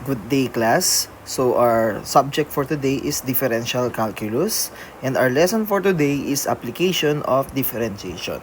Good day, class. So our subject for today is differential calculus and our lesson for today is application of differentiation.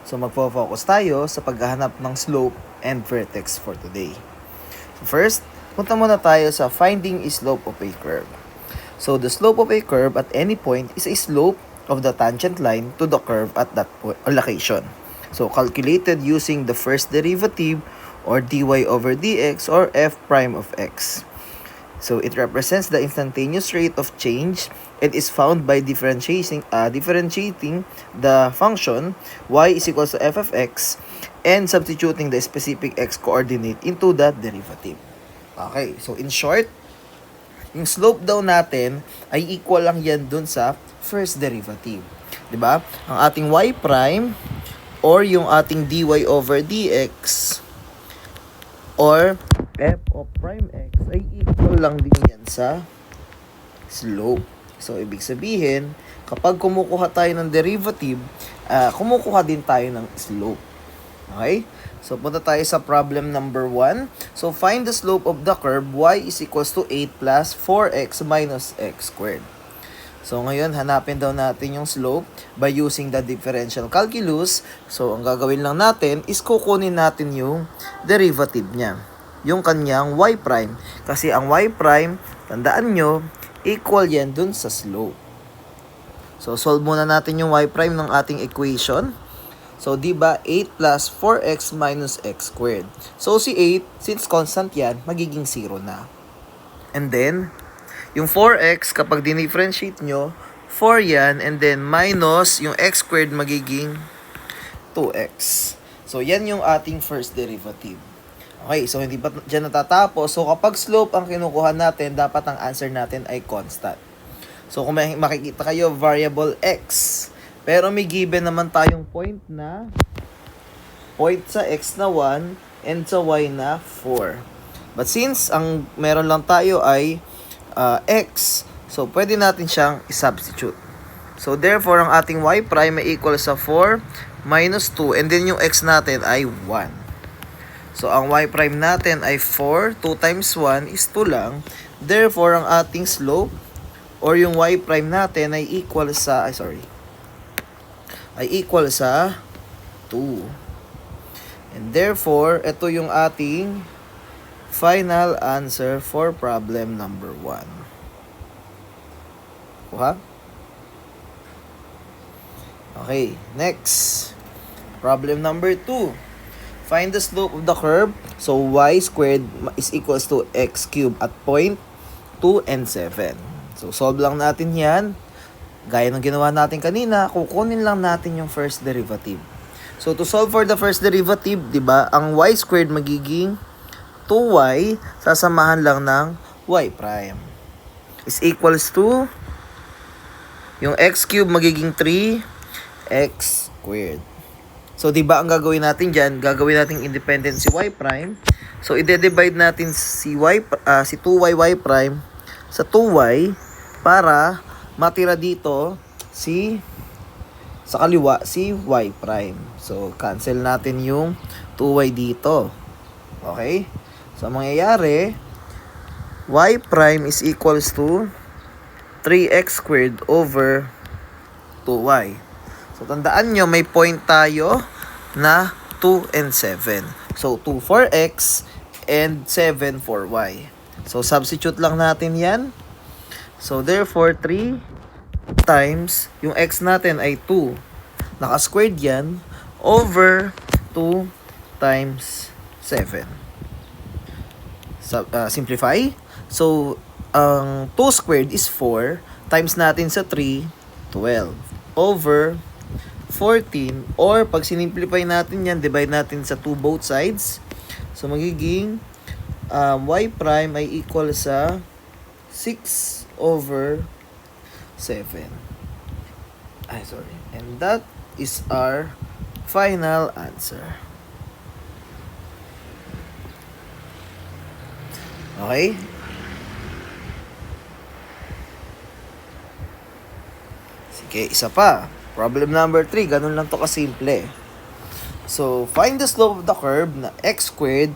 So magfo-focus tayo sa paghahanap ng slope and vertex for today. So first, punta muna tayo sa finding is slope of a curve. So the slope of a curve at any point is a slope of the tangent line to the curve at that point or location. So calculated using the first derivative or dy over dx or f prime of x. So it represents the instantaneous rate of change and is found by differentiating the function y is equals to f of x and substituting the specific x coordinate into that derivative. Okay, so in short, yung slope daw natin ay equal lang yan dun sa first derivative. 'Di ba? Ang ating y prime or yung ating dy over dx or f of prime x ay equal lang din yan sa slope. So, ibig sabihin, kapag kumukuha tayo ng derivative, kumukuha din tayo ng slope. Okay? So, punta tayo sa problem number 1. So, find the slope of the curve y is equals to 8 plus 4x minus x squared. So, ngayon, hanapin daw natin yung slope by using the differential calculus. So, ang gagawin lang natin is kukunin natin yung derivative niya. Yung kanyang y prime. Kasi ang y prime, tandaan nyo, equal yan dun sa slope. So, solve muna natin yung y prime ng ating equation. So, di ba 8 plus 4x minus x squared. So, si 8, since constant yan, magiging 0 na. And then, yung 4x, kapag dinifferentiate nyo, 4 yan, and then minus yung x squared magiging 2x. So, yan yung ating first derivative. Okay, so hindi pa dyan natatapos. So, kapag slope ang kinukuha natin, dapat ang answer natin ay constant. So, kung makikita kayo, variable x. Pero may given naman tayong point sa x na 1 and sa y na 4. But since ang meron lang tayo ay x, so pwede natin siyang i-substitute. So, therefore, ang ating y prime ay equal sa 4 minus 2 and then yung x natin ay 1. So, ang y prime natin ay 4. 2 times 1 is 2 lang. Therefore, ang ating slope or yung y prime natin ay equal sa, ay equal sa 2. And therefore, ito yung ating final answer for problem number 1. Kuha? Okay, next. Problem number 2. Find the slope of the curve. So, y squared is equals to x cubed at point 2 and 7. So, solve lang natin yan. Gaya ng ginawa natin kanina, kukunin lang natin yung first derivative. So, to solve for the first derivative, di ba, ang y squared magiging 2y, sasamahan lang ng y prime. Is equals to, yung x cubed magiging 3x squared. So, di ba ang gagawin natin dyan? Gagawin natin independent si y prime. So, i-divide natin si 2y y prime sa 2y para matira dito sa kaliwa si y prime. So, cancel natin yung 2y dito. Okay? So, mangyayari, y prime is equals to 3x squared over 2y. So, tandaan nyo, may point tayo na 2 and 7. So, 2 for x and 7 for y. So, substitute lang natin yan. So, therefore, 3 times, yung x natin ay 2. Naka-squared yan over 2 times 7. Simplify. So, ang 2 squared is 4 times natin sa 3, 12 over 14, or pag sinimplify natin yan, divide natin sa 2 both sides. So, magiging y prime ay equal sa 6 over 7. And that is our final answer. Okay? Sige, isa pa. Problem number 3, ganun lang to kasimple. So, find the slope of the curve na x squared,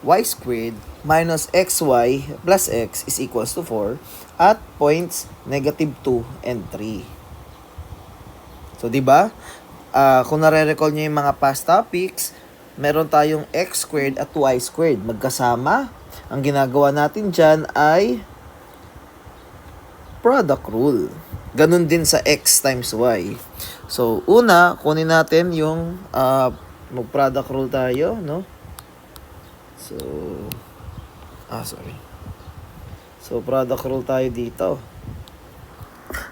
y squared, minus xy plus x is equals to 4 at points negative 2 and 3. So, di ba? Kung nare-recall nyo yung mga past topics, meron tayong x squared at y squared. Magkasama. Ang ginagawa natin dyan ay product rule. Ganun din sa x times y. So, una, kunin natin yung mag-product rule tayo, no? So, So, product rule tayo dito.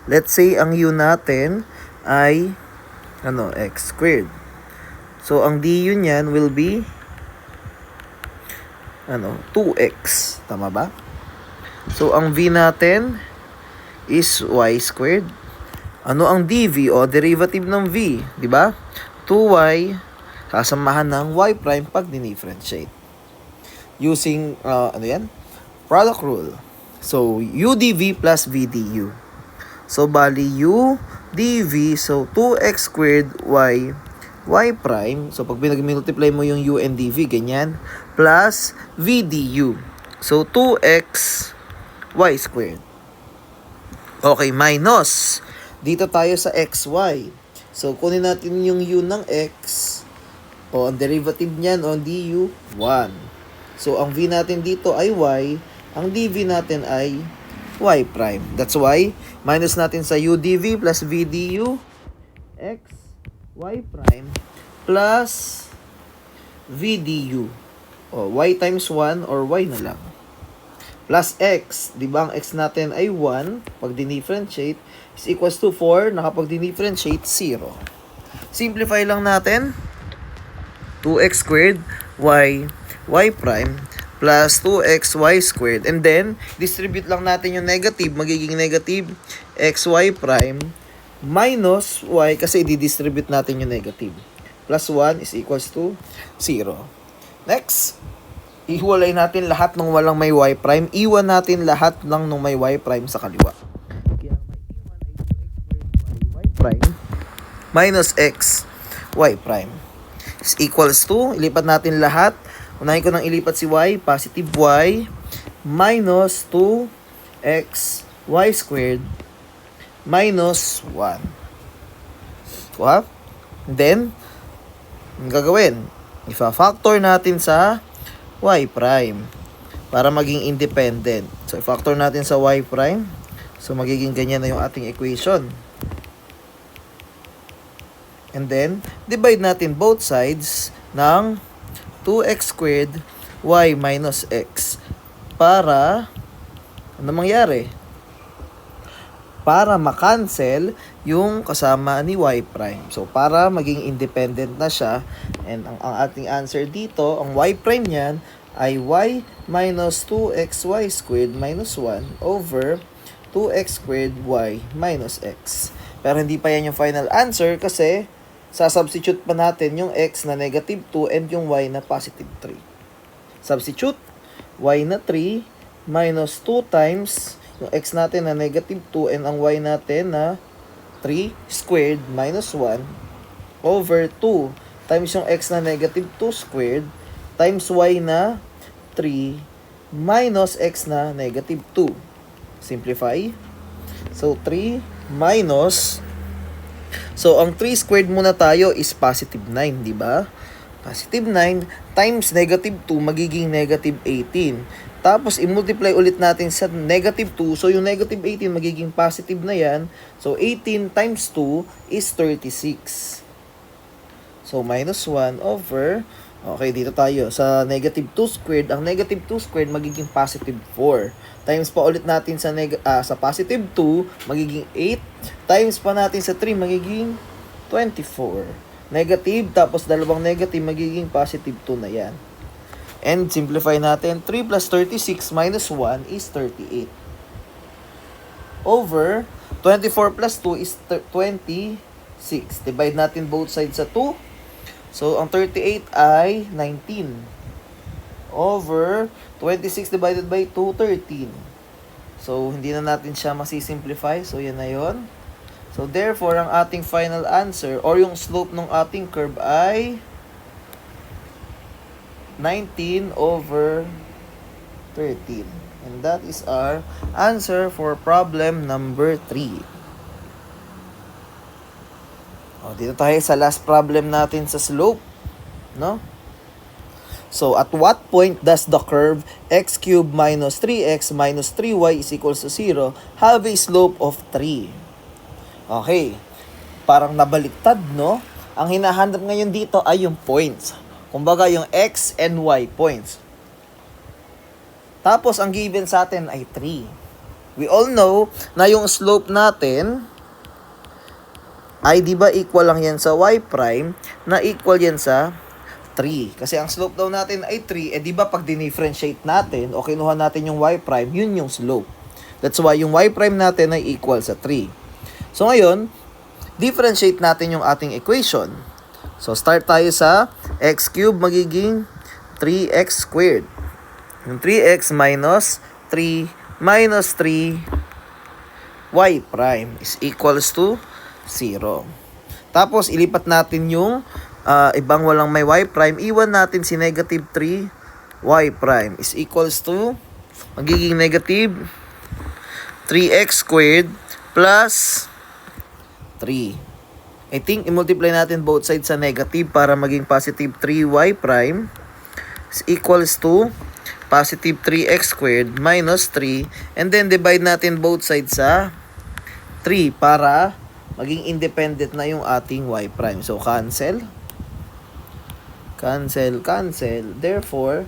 Let's say, ang u natin ay, x squared. So, ang du niyan will be, 2x. Tama ba? So, ang v natin is y squared. Ano ang dv o derivative ng v? Di ba? 2y kasamahan ng y prime pag dinifferentiate. Using, product rule. So, u dv plus v du. So, bali u dv, so 2x squared y prime. So, pag pinag-multiply mo yung u and dv, ganyan. Plus v du. So, 2x y squared. Okay, minus. Dito tayo sa xy. So, kunin natin yung u ng x. O, ang derivative niyan on du, 1. So, ang v natin dito ay y. Ang dv natin ay y prime. That's why, minus natin sa u dv plus v du, x, y prime, plus v du. O, y times 1 or y na lang. Plus x. Di ba ang x natin ay 1. Pag dinifferentiate, is equals to 4. Nakapag dinifferentiate, 0. Simplify lang natin. 2x squared y prime plus 2xy squared. And then, distribute lang natin yung negative. Magiging negative xy prime minus y kasi i-distribute natin yung negative. Plus 1 is equals to 0. Next, ihiwalay natin lahat ng walang may y prime. Iwan natin lahat ng nung may y prime sa kaliwa. Kaya may iwan ay 2x squared y prime minus x y prime is equals to, ilipat natin lahat. Unahin ko nang ilipat si y, positive y minus 2x y squared minus 1. Kuha? Then, ang gagawin, ifa-factor natin sa y prime para maging independent. So, i-factor natin sa y prime. So, magiging ganyan na yung ating equation. And then, divide natin both sides ng 2x squared y minus x para, ano mangyari? Para makancel yung kasama ni y prime. So, para maging independent na siya. And ang ating answer dito, ang y prime niyan ay y minus 2xy squared minus 1 over 2x squared y minus x. Pero hindi pa yan yung final answer kasi sasubstitute pa natin yung x na negative 2 and yung y na positive 3. Substitute, y na 3 minus 2 times yung x natin na negative 2 and ang y natin na 3 squared minus 1 over 2 times yung x na negative 2 squared times y na 3 minus x na negative 2. Simplify. So, 3 minus, so, ang 3 squared muna tayo is positive 9, di ba? Positive 9 times negative 2 magiging negative 18. Tapos, i-multiply ulit natin sa negative 2. So, yung negative 18 magiging positive na yan. So, 18 times 2 is 36. So, minus 1 over, okay, dito tayo. Sa negative 2 squared, ang negative 2 squared magiging positive 4. Times pa ulit natin sa positive 2, magiging 8. Times pa natin sa 3, magiging 24. Negative, tapos dalawang negative, magiging positive 2 na yan. And simplify natin, 3 plus 36 minus 1 is 38. Over, 24 plus 2 is 26. Divide natin both sides sa 2. So, ang 38 ay 19. Over 26 divided by 2, 13. So, hindi na natin siya masisimplify. So, yan na yun. So, therefore, ang ating final answer or yung slope ng ating curve ay 19 over 13. And that is our answer for problem number 3. Dito tayo sa last problem natin sa slope, no? So, at what point does the curve x cubed minus 3x minus 3y is equals to 0 have a slope of 3? Okay. Parang nabaliktad, no? Ang hinahanap ngayon dito ay yung points. Kumbaga, yung x and y points. Tapos, ang given sa atin ay 3. We all know na yung slope natin ay di ba equal lang yan sa y prime na equal yan sa 3. Kasi ang slope daw natin ay 3, di ba pag dinifferentiate natin o kinuha natin yung y prime, yun yung slope. That's why yung y prime natin ay equal sa 3. So ngayon, differentiate natin yung ating equation. So start tayo sa x cubed magiging 3x squared. Yung 3x minus 3 minus 3 y prime is equals to 0. Tapos, ilipat natin yung ibang walang may y prime. Iwan natin si negative 3 y prime is equals to magiging negative 3x squared plus 3. I think, i-multiply natin both sides sa negative para maging positive 3y prime is equals to positive 3x squared minus 3. And then, divide natin both sides sa 3 para maging independent na yung ating y prime. So, cancel. Cancel, cancel. Therefore,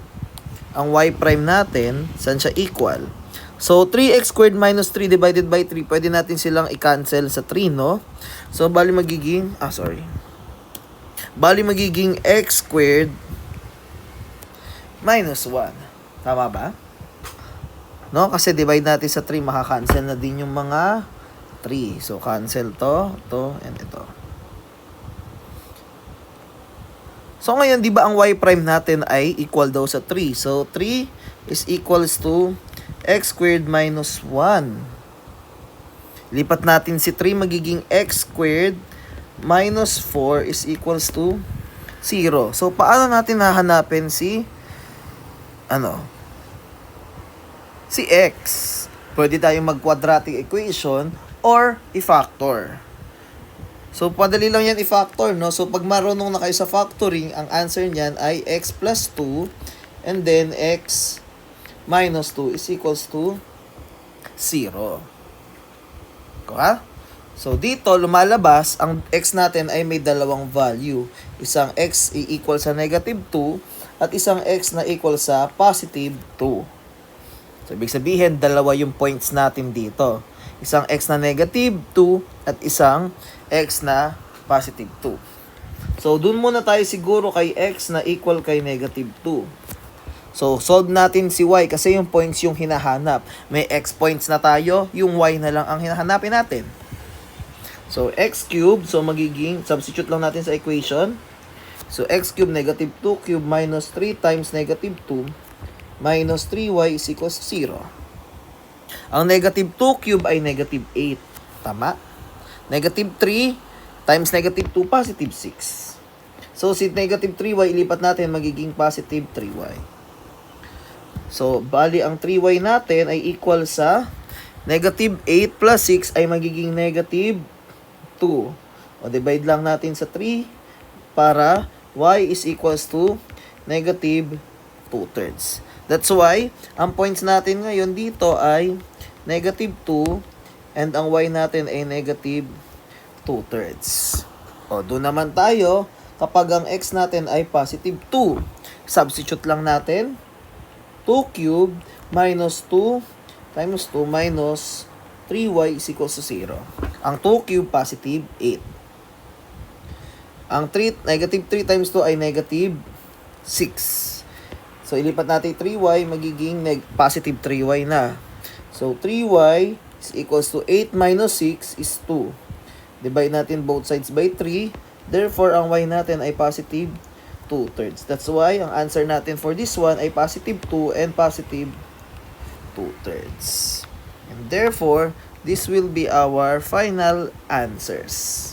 ang y prime natin, saan siya equal? So, 3x squared minus 3 divided by 3, pwede natin silang i-cancel sa 3, no? So, bali magiging, bali magiging x squared minus 1. Tama ba? No? Kasi divide natin sa 3, makakancel na din yung mga 3. So, cancel to, and ito. So, ngayon, di ba ang y prime natin ay equal daw sa 3? So, 3 is equals to x squared minus 1. Lipat natin si 3, magiging x squared minus 4 is equals to 0. So, paano natin hahanapin si x? Pwede tayong mag-quadratic equation or i-factor. So, padali lang yan i-factor, no? So, pag marunong na kayo sa factoring, ang answer niyan ay x plus 2 and then x minus 2 is equals to 0. Diba? So, dito, lumalabas, ang x natin ay may dalawang value. Isang x i-equal sa negative 2 at isang x na equal sa positive 2. So, ibig sabihin, dalawa yung points natin dito. Isang x na negative 2 at isang x na positive 2. So, dun muna tayo siguro kay x na equal kay negative 2. So, solve natin si y kasi yung points yung hinahanap. May x points na tayo, yung y na lang ang hinahanapin natin. So, x cubed, so magiging, substitute lang natin sa equation. So, x cubed negative 2 cubed minus 3 times negative 2 minus 3y is equals to 0. Ang negative 2 cube ay negative 8. Tama? Negative 3 times negative 2, positive 6. So, si negative 3y, ilipat natin, magiging positive 3y. So, bali, ang 3y natin ay equal sa negative 8 plus 6 ay magiging negative 2. O, divide lang natin sa 3 para y is equals to negative 2/3. That's why, ang points natin ngayon dito ay negative 2 and ang y natin ay negative 2/3. O, doon naman tayo kapag ang x natin ay positive 2. Substitute lang natin. 2 cubed minus 2 times 2 minus 3y is equals to 0. Ang 2 cubed, positive 8. Ang negative 3 times 2 ay negative 6. So, ilipat natin 3y, magiging positive 3y na. So, 3y is equals to 8 minus 6 is 2. Divide natin both sides by 3. Therefore, ang y natin ay positive 2/3. That's why, ang answer natin for this one ay positive 2 and positive 2/3. And therefore, this will be our final answers.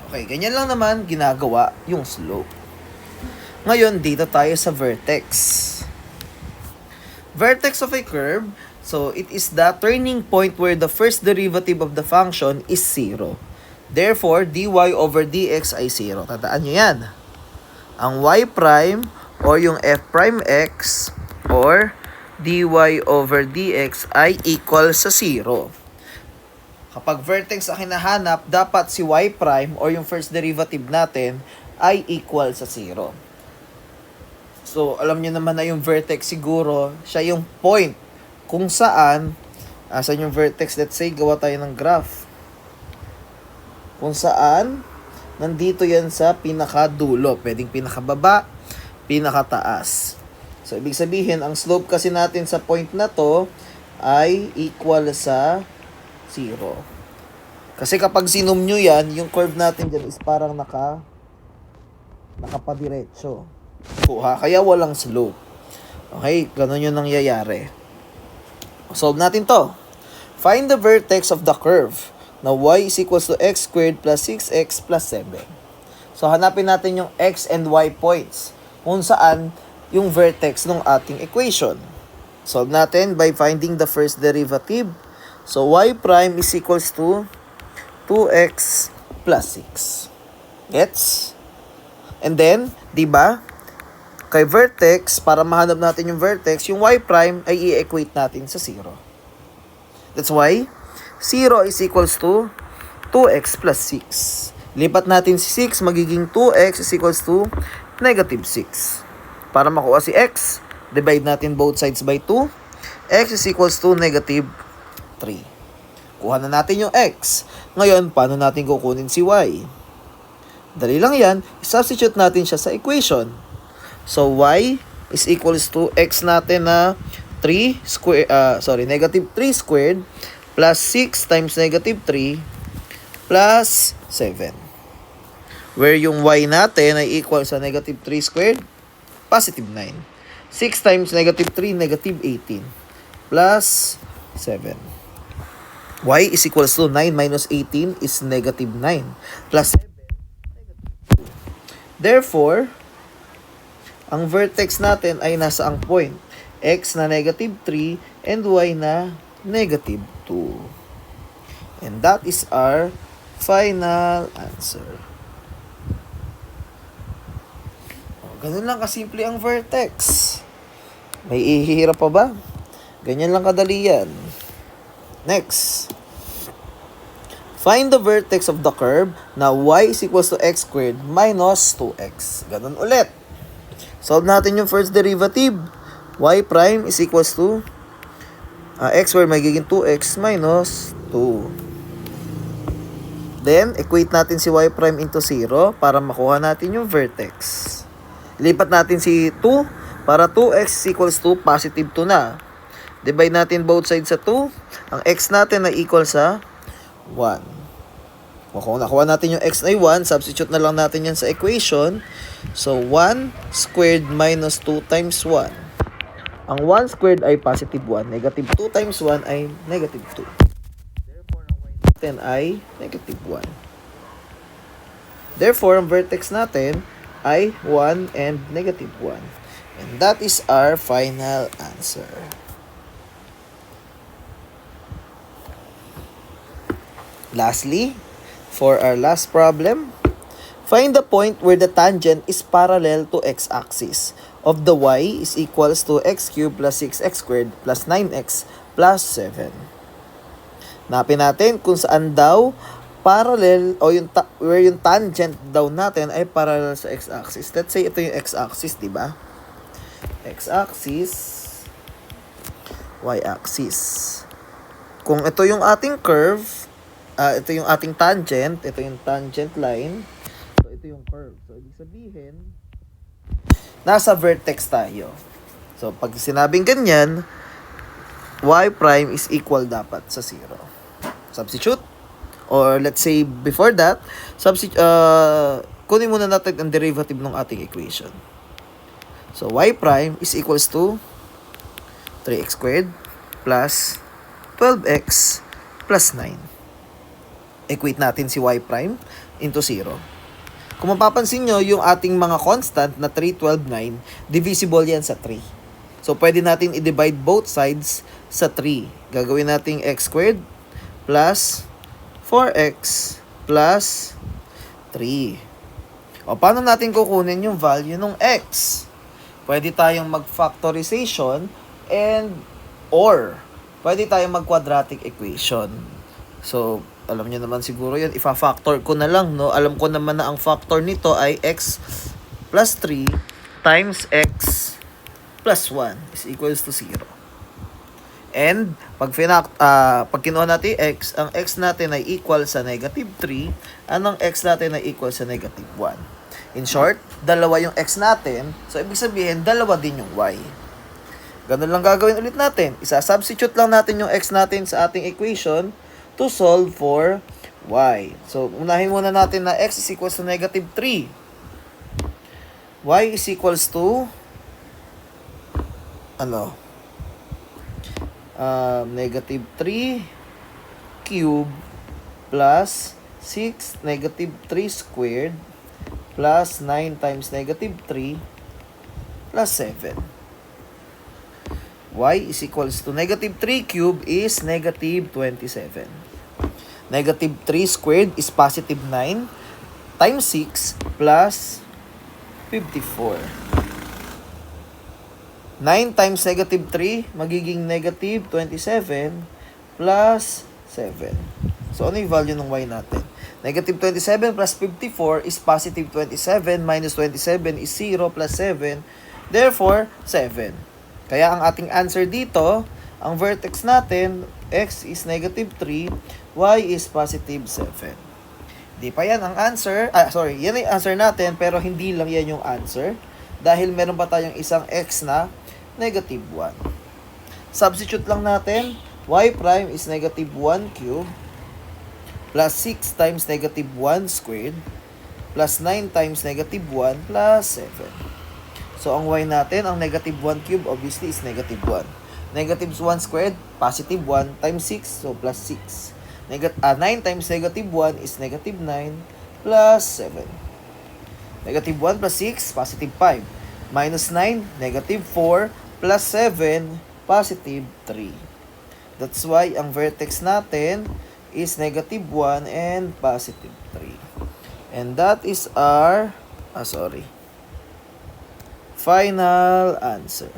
Okay, ganyan lang naman ginagawa yung slope. Ngayon, dito tayo sa vertex. Vertex of a curve, so it is the turning point where the first derivative of the function is 0. Therefore, dy over dx ay 0. Tandaan nyo yan. Ang y prime or yung f prime x or dy over dx ay equal sa 0. Kapag vertex ang hinahanap, dapat si y prime or yung first derivative natin ay equal sa 0. So, alam niyo naman na yung vertex siguro, siya yung point kung saan, asan yung vertex, let's say, gawa tayo ng graph. Kung saan, nandito yan sa pinakadulo. Pwedeng pinakababa, pinakataas. So, ibig sabihin, ang slope kasi natin sa point na to ay equal sa 0. Kasi kapag sinum nyo yan, yung curve natin dyan is parang nakapadiretso. Kaya walang slope. Okay, ganun yung nangyayari. Solve natin to. Find the vertex of the curve. Now, y is equals to x squared plus 6x plus 7. So, hanapin natin yung x and y points kung saan yung vertex ng ating equation. Solve natin by finding the first derivative. So, y prime is equals to 2x plus 6. Gets? And then, di ba? Kay vertex, para mahanap natin yung vertex, yung y prime ay i-equate natin sa 0. That's why, 0 is equals to 2x plus 6. Lipat natin si 6, magiging 2x is equals to negative 6. Para makuha si x, divide natin both sides by 2. X is equals to negative 3. Kuha na natin yung x. Ngayon, paano natin kukunin si y? Dali lang yan, substitute natin siya sa equation. So, y is equals to x natin na negative 3 squared plus 6 times negative 3 plus 7. Where yung y natin ay equal sa negative 3 squared, positive 9. 6 times negative 3, negative 18 plus 7. Y is equals to 9 minus 18 is negative 9 plus 7, negative 2. Therefore, ang vertex natin ay nasa ang point. X na negative 3 and y na negative 2. And that is our final answer. Ganun lang kasimple ang vertex. May ihihirap pa ba? Ganyan lang kadali yan. Next. Find the vertex of the curve na y is equals to x squared minus 2x. Ganun ulit. Solve natin yung first derivative. Y prime is equals to x squared magiging 2x minus 2. Then, equate natin si y prime into 0 para makuha natin yung vertex. Lipat natin si 2 para 2x is equals to positive 2 na. Divide natin both sides sa 2. Ang x natin ay equal sa 1. Kung nakuha natin yung x ay 1, substitute na lang natin yan sa equation. So, 1 squared minus 2 times 1. Ang 1 squared ay positive 1. Negative 2 times 1 ay negative 2. Therefore, ang y natin ay negative 1. Therefore, ang vertex natin ay 1 and negative 1. And that is our final answer. Lastly, for our last problem, find the point where the tangent is parallel to x-axis of the y is equals to x cubed plus 6x squared plus 9x plus 7. Napin natin kung saan daw parallel o where yung tangent daw natin ay parallel sa x-axis. Let's say ito yung x-axis, di ba? X-axis, y-axis. Kung ito yung ating curve, ito yung ating tangent, ito yung tangent line, so ito yung curve. So, ibig sabihin, nasa vertex tayo. So, pag sinabing ganyan, y prime is equal dapat sa 0. Substitute, or let's say before that, kunin muna natin ang derivative ng ating equation. So, y prime is equals to 3x squared plus 12x plus 9. Equate natin si y prime into 0. Kung mapapansin nyo, yung ating mga constant na 3, 12, 9, divisible yan sa 3. So, pwede natin i-divide both sides sa 3. Gagawin natin x squared plus 4x plus 3. O, paano natin kukunin yung value ng x? Pwede tayong mag-factorization and or pwede tayong mag-quadratic equation. So, alam niyo naman siguro yun, ifa-factor ko na lang, no? Alam ko naman na ang factor nito ay x plus 3 times x plus 1 is equals to 0. And, pag kinuha natin x, ang x natin ay equal sa negative 3, anong x natin ay equal sa negative 1. In short, dalawa yung x natin, so ibig sabihin, dalawa din yung y. Ganun lang gagawin ulit natin. Isa-substitute lang natin yung x natin sa ating equation to solve for y. So, unahin muna natin na x is equals to negative 3. Y is equals to negative 3 cube plus 6 negative 3 squared plus 9 times negative 3 plus 7. Y is equals to negative 3 cube is negative 27. Negative 3 squared is positive 9 times 6 plus 54. 9 times negative 3 magiging negative 27 plus 7. So, ano yung value ng y natin? Negative 27 plus 54 is positive 27 minus 27 is 0 plus 7. Therefore, 7. Kaya ang ating answer dito, ang vertex natin, x is negative 3, y is positive 7. Di pa yan ang answer. Yan ang answer natin, pero hindi lang yan yung answer. Dahil meron pa tayong isang x na negative 1. Substitute lang natin, y prime is negative 1 cube plus 6 times negative 1 squared plus 9 times negative 1 plus 7. So, ang y natin, ang negative 1 cube, obviously, is negative 1. Negative 1 squared, positive 1 times 6, so plus 6. 9 times negative 1 is negative 9 plus 7. Negative 1 plus 6, positive 5. Minus 9, negative 4 plus 7, positive 3. That's why ang vertex natin is negative 1 and positive 3. And that is our, final answer.